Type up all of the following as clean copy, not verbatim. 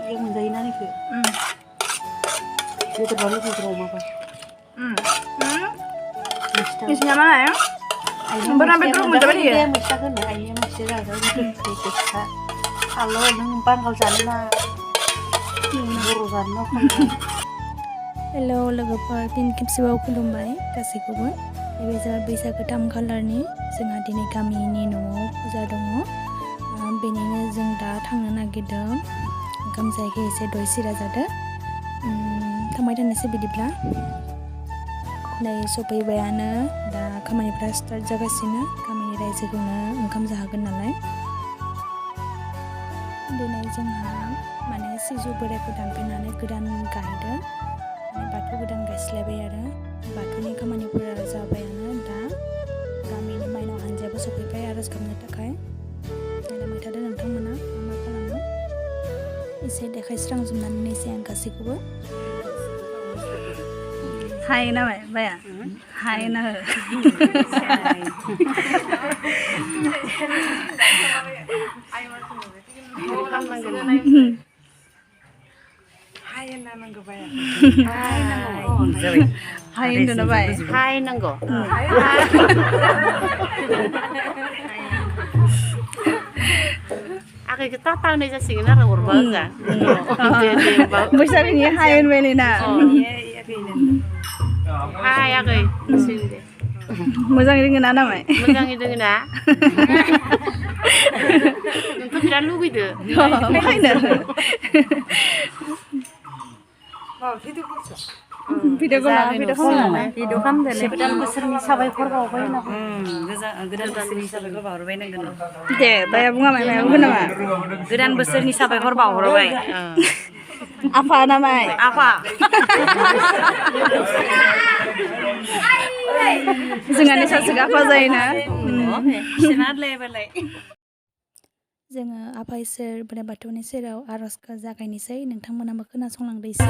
yang menjahit nih ke. Dia terbaru di rumah apa? Isinya mana ya? Pernah bedroom mencoba dia? Mesti kan ayah mesti ada itu kita. Kalau numpang kalau sana urusan no. Hello लोगोफोर फिन खेबसेबाव खुलुमबाय गासैखौबो बेबायदिनो बैसागो 3 खालारनि जोंहा दिनै गामिनि न'आव फुजा दङ बेनिनो जों दा थांनो नागिरदों ओंखाम जायैखाय एसे दय सिरा जादों थांबाय थानोसै बिदिब्ला नै सफैबायानो दा खामानिफ्रा स्टार्ट जागासिनो गामिनि रायजोखौनो ओंखाम जाहोगोन नालाय दिनै जोंहा माने सिजौ बोराइखौ दानफायनानै गोदान गायदों बाथौ गोदान गायस्लायबाय आरो बाथौनि खामानिफोरा जाबायानो दा गामिनि माइनाव हानजायाबो सफैबाय आरज गाबनो थाखाय नायलांबाय थादों नोंथांमोना मा खालामो एसे देखायस्रांजोबनानै नायसै आं गासैखौबो हाय ना बाया हाय ना Hai nanggo bayar. Hai itu bay. Hai nanggo. Aku kita tahu nih sih nara urbaza. Besar ini hai Melina. Hai aku. Moजाङै दोङो ना नामाय? Moजाङै doङो ना? Nonton biराद लुगैदो. Fayनो. Video खालामदों गोदान बोसोरनि साबायखर बावबाय होनना गोदान बोसोरनि साबायखर बावहरबाय नोंगोन दे बाया बुङा माय बुङो नामा गोदान बोसोरनि साबायखर बावहरबाय आफा नामाय आफा जोंहानि सासे आफा जायोना जोङो आफा इसोर बोराइ बाथौनि सेराव आर'जखौ जागायनोसै नोंथांमोनाबो खोनासंलांदो एसे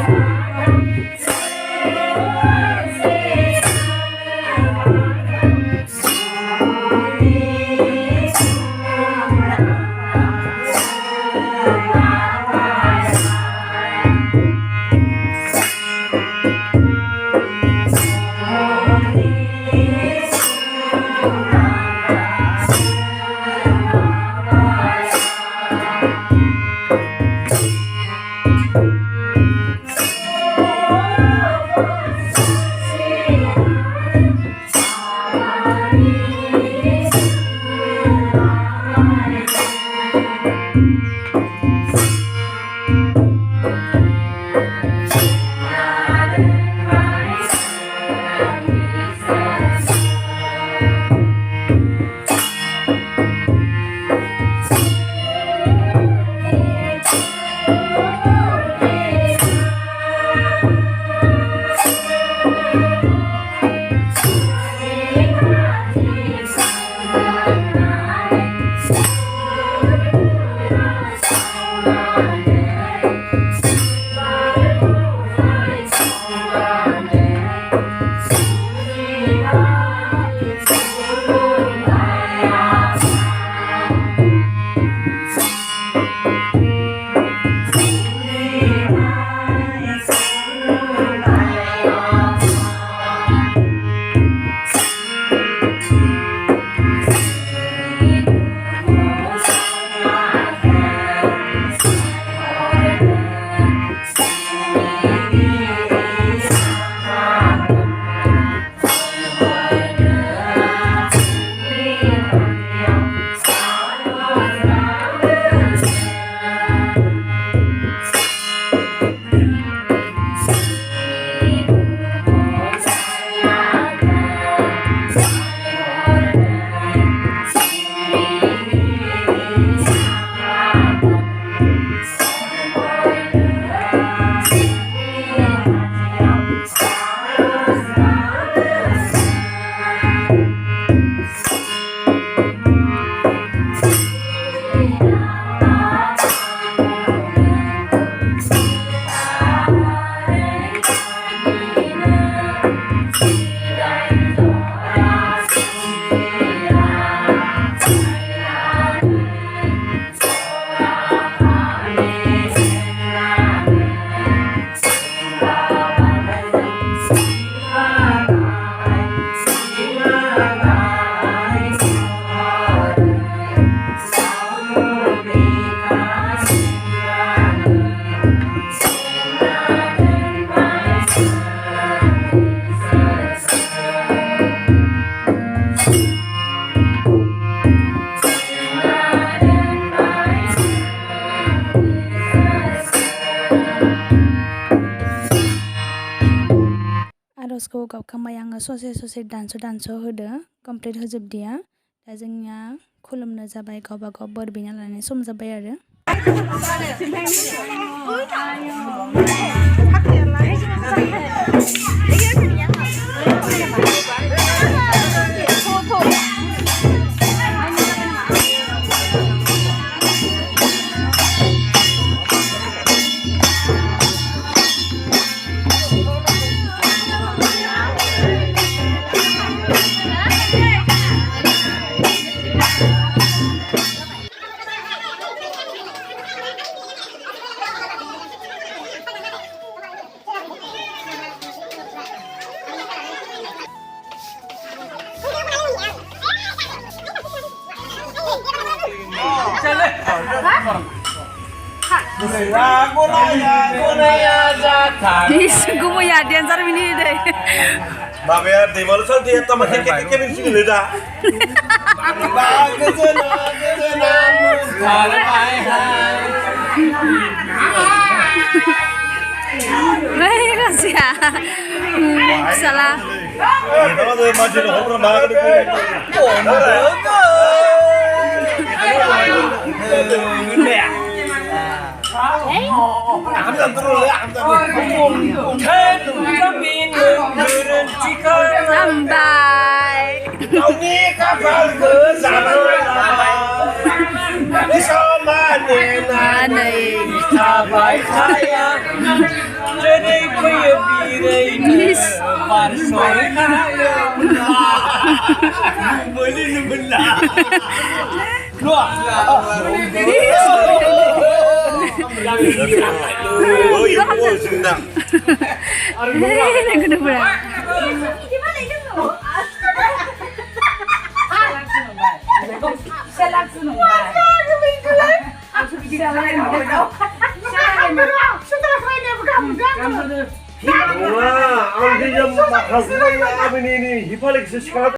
पियासखौ गावखांबाय आङो ससे दानस' होदो कमप्लिट होजोबदिया दा जोंनिया खुलुमनो जाबाय गावबा गाव बोर बिना लानाय सम जाबाय आरो Gue mau ya dancer ini deh. माबाया दैमालुसो दैया तामाके के मिन्थिनो दा Nih kasih ya. Salah. Kita tuh masih lo pernah makan itu. Hamdan terus ya, Hamdan. Sampai. Kau ni kapal ke sana di sama Aneh. Sabai saya jadi kuya birai parsoi kaya boleh benar keluar Oh iya, oh senang. Ini gede banget. Wah, ang dia makas na ini hipalik sa